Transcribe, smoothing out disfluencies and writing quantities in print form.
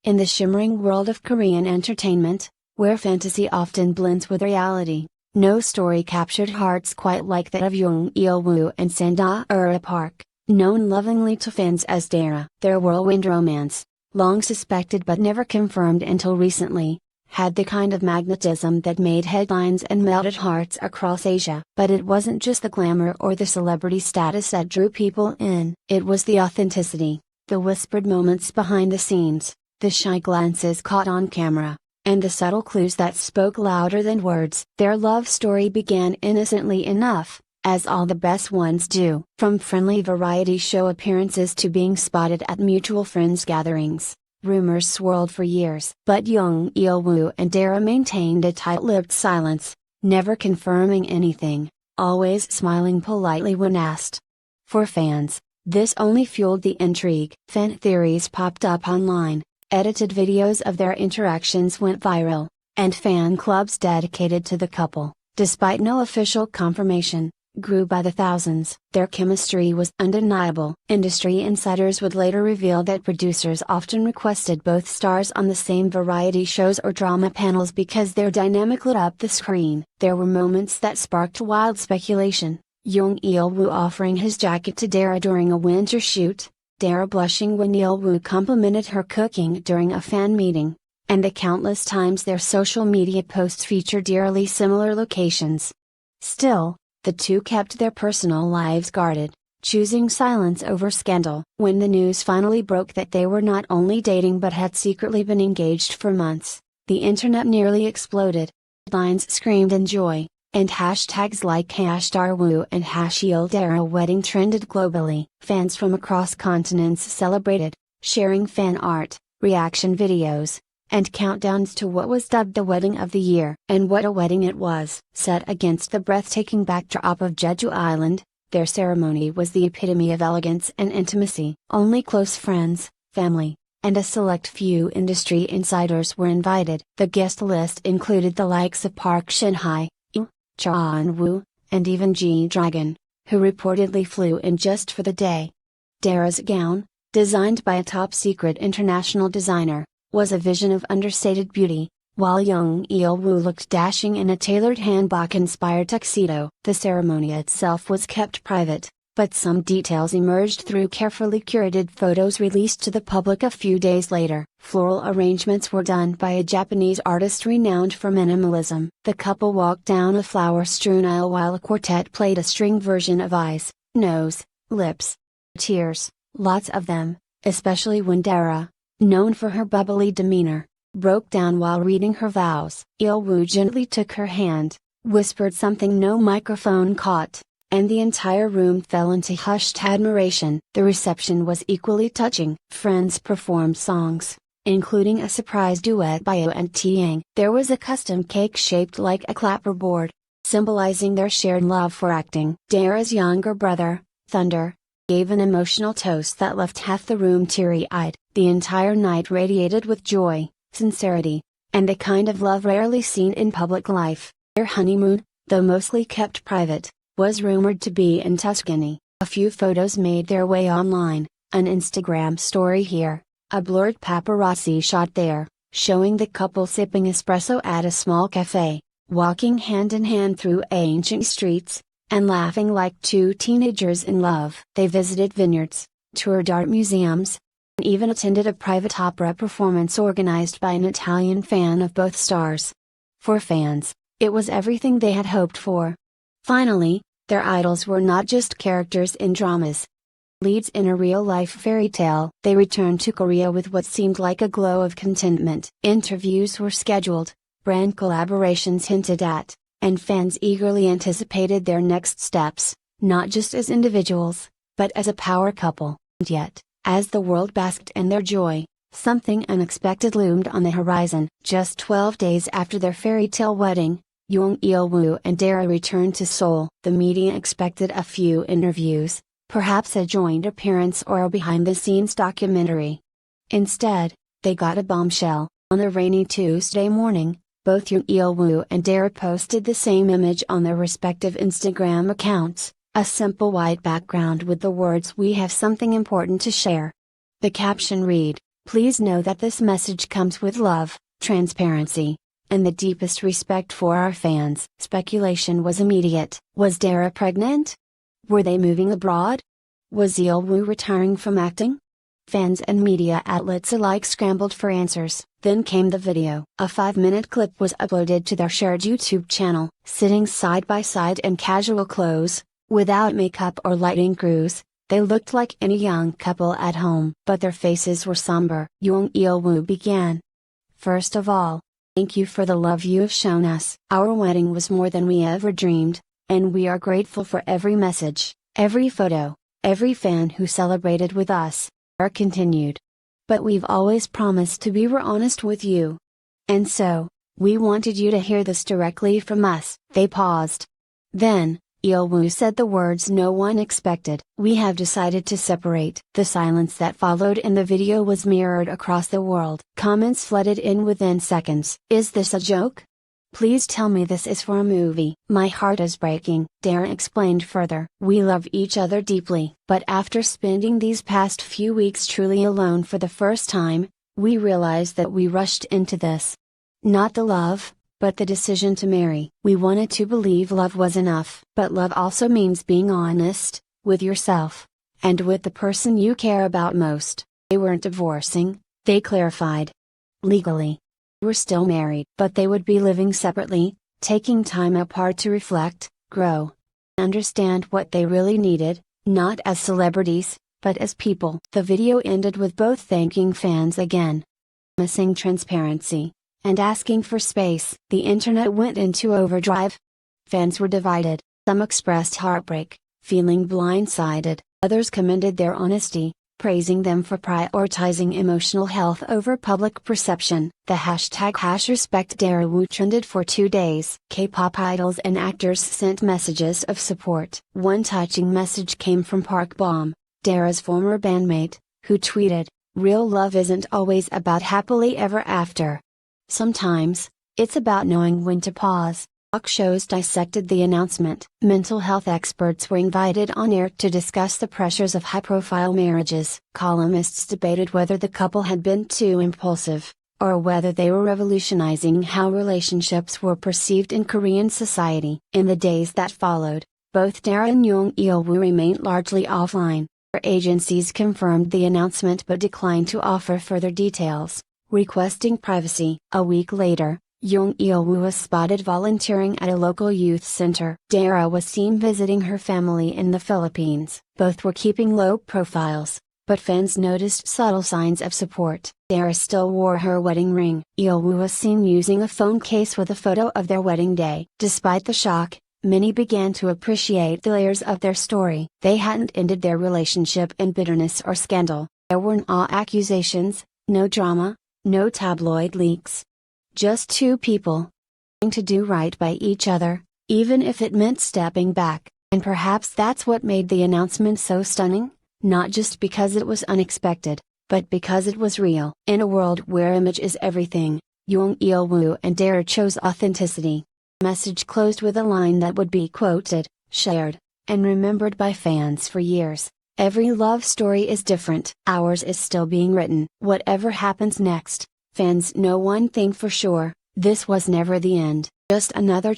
In the shimmering world of Korean entertainment, where fantasy often blends with reality, no story captured hearts quite like that of Jung Il-woo and Dara Park, known lovingly to fans as Dara. Their whirlwind romance, long suspected but never confirmed until recently, had the kind of magnetism that made headlines and melted hearts across Asia. But it wasn't just the glamour or the celebrity status that drew people in. It was the authenticity, the whispered moments behind the scenes, the shy glances caught on camera, and the subtle clues that spoke louder than words. Their love story began innocently enough, as all the best ones do. From friendly variety show appearances to being spotted at mutual friends' gatherings, rumors swirled for years. But Jung Il-woo and Dara maintained a tight-lipped silence, never confirming anything, always smiling politely when asked. For fans, this only fueled the intrigue. Fan theories popped up online, edited videos of their interactions went viral, and fan clubs dedicated to the couple, despite no official confirmation, grew by the thousands. Their chemistry was undeniable. Industry insiders would later reveal that producers often requested both stars on the same variety shows or drama panels because their dynamic lit up the screen. There were moments that sparked wild speculation. Jung Il-woo offering his jacket to Dara during a winter shoot, Dara blushing when Il-woo complimented her cooking during a fan meeting, and the countless times their social media posts featured eerily similar locations. Still, the two kept their personal lives guarded, choosing silence over scandal. When the news finally broke that they were not only dating but had secretly been engaged for months, the internet nearly exploded. Headlines screamed in joy, and hashtags like #Darwoo and #IlDara wedding trended globally. Fans from across continents celebrated, sharing fan art, reaction videos, and countdowns to what was dubbed the wedding of the year. And what a wedding it was! Set against the breathtaking backdrop of Jeju Island, their ceremony was the epitome of elegance and intimacy. Only close friends, family, and a select few industry insiders were invited. The guest list included the likes of Park Shin-hye, Woo, and even G-Dragon, who reportedly flew in just for the day. Dara's gown, designed by a top-secret international designer, was a vision of understated beauty, while Jung Il-woo looked dashing in a tailored hanbok-inspired tuxedo. The ceremony itself was kept private, but some details emerged through carefully curated photos released to the public a few days later. Floral arrangements were done by a Japanese artist renowned for minimalism. The couple walked down a flower-strewn aisle while a quartet played a string version of Eyes, Nose, Lips, Tears, lots of them, especially when Dara, known for her bubbly demeanor, broke down while reading her vows. Il-woo gently took her hand, whispered something no microphone caught, and the entire room fell into hushed admiration. The reception was equally touching. Friends performed songs, including a surprise duet by Oh and Taeyang. There was a custom cake shaped like a clapperboard, symbolizing their shared love for acting. Dara's younger brother, Thunder, gave an emotional toast that left half the room teary-eyed. The entire night radiated with joy, sincerity, and a kind of love rarely seen in public life. Their honeymoon, though mostly kept private, was rumored to be in Tuscany. A few photos made their way online, an Instagram story here, a blurred paparazzi shot there, showing the couple sipping espresso at a small cafe, walking hand in hand through ancient streets, and laughing like two teenagers in love. They visited vineyards, toured art museums, and even attended a private opera performance organized by an Italian fan of both stars. For fans, it was everything they had hoped for. Finally, their idols were not just characters in dramas, leads in a real-life fairy tale. They returned to Korea with what seemed like a glow of contentment. Interviews were scheduled, brand collaborations hinted at, and fans eagerly anticipated their next steps, not just as individuals, but as a power couple. And yet, as the world basked in their joy, something unexpected loomed on the horizon. Just 12 days after their fairy tale wedding, Jung Il-woo and Dara returned to Seoul. The media expected a few interviews, perhaps a joint appearance or a behind-the-scenes documentary. Instead, they got a bombshell. On a rainy Tuesday morning, both Jung Il-woo and Dara posted the same image on their respective Instagram accounts, a simple white background with the words "We have something important to share." The caption read, Please know that this message comes with love, transparency, and the deepest respect for our fans. Speculation was immediate. Was Dara pregnant? Were they moving abroad? Was Yeolwoo retiring from acting? Fans and media outlets alike scrambled for answers. Then came the video. A 5-minute clip was uploaded to their shared YouTube channel. Sitting side by side in casual clothes, without makeup or lighting crews, they looked like any young couple at home. But their faces were somber. Jung Il-woo began. First of all, thank you for the love you have shown us. Our wedding was more than we ever dreamed, and we are grateful for every message, every photo, every fan who celebrated with us. Dara continued. But we've always promised to be honest with you. And so, we wanted you to hear this directly from us. They paused. Then, Il-woo said the words no one expected. We have decided to separate. The silence that followed in the video was mirrored across the world. Comments flooded in within seconds. Is this a joke? Please tell me this is for a movie. My heart is breaking. Dara explained further. We love each other deeply. But after spending these past few weeks truly alone for the first time, we realized that we rushed into this. Not the love, but the decision to marry. We wanted to believe love was enough. But love also means being honest, with yourself, and with the person you care about most. They weren't divorcing, they clarified. Legally, we're still married. But they would be living separately, taking time apart to reflect, grow, understand what they really needed, not as celebrities, but as people. The video ended with both thanking fans again, missing transparency, and asking for space. The internet went into overdrive. Fans were divided. Some expressed heartbreak, feeling blindsided. Others commended their honesty, praising them for prioritizing emotional health over public perception. The hashtag #RespectDaraWoo trended for 2 days. K-pop idols and actors sent messages of support. One touching message came from Park Bom, Dara's former bandmate, who tweeted, "Real love isn't always about happily ever after. Sometimes, it's about knowing when to pause." Talk shows dissected the announcement. Mental health experts were invited on air to discuss the pressures of high-profile marriages. Columnists debated whether the couple had been too impulsive, or whether they were revolutionizing how relationships were perceived in Korean society. In the days that followed, both Dara and Jung Il-woo remained largely offline. Their agencies confirmed the announcement but declined to offer further details, requesting privacy. A week later, Jung Il-woo was spotted volunteering at a local youth center. Dara was seen visiting her family in the Philippines. Both were keeping low profiles, but fans noticed subtle signs of support. Dara still wore her wedding ring. Il-woo was seen using a phone case with a photo of their wedding day. Despite the shock, many began to appreciate the layers of their story. They hadn't ended their relationship in bitterness or scandal. There were no accusations, no drama, no tabloid leaks. Just two people trying to do right by each other, even if it meant stepping back. And perhaps that's what made the announcement so stunning, not just because it was unexpected, but because it was real. In a world where image is everything, Jung Il-woo and Dara chose authenticity. The message closed with a line that would be quoted, shared, and remembered by fans for years. Every love story is different. Ours is still being written. Whatever happens next, fans know one thing for sure: this was never the end, just another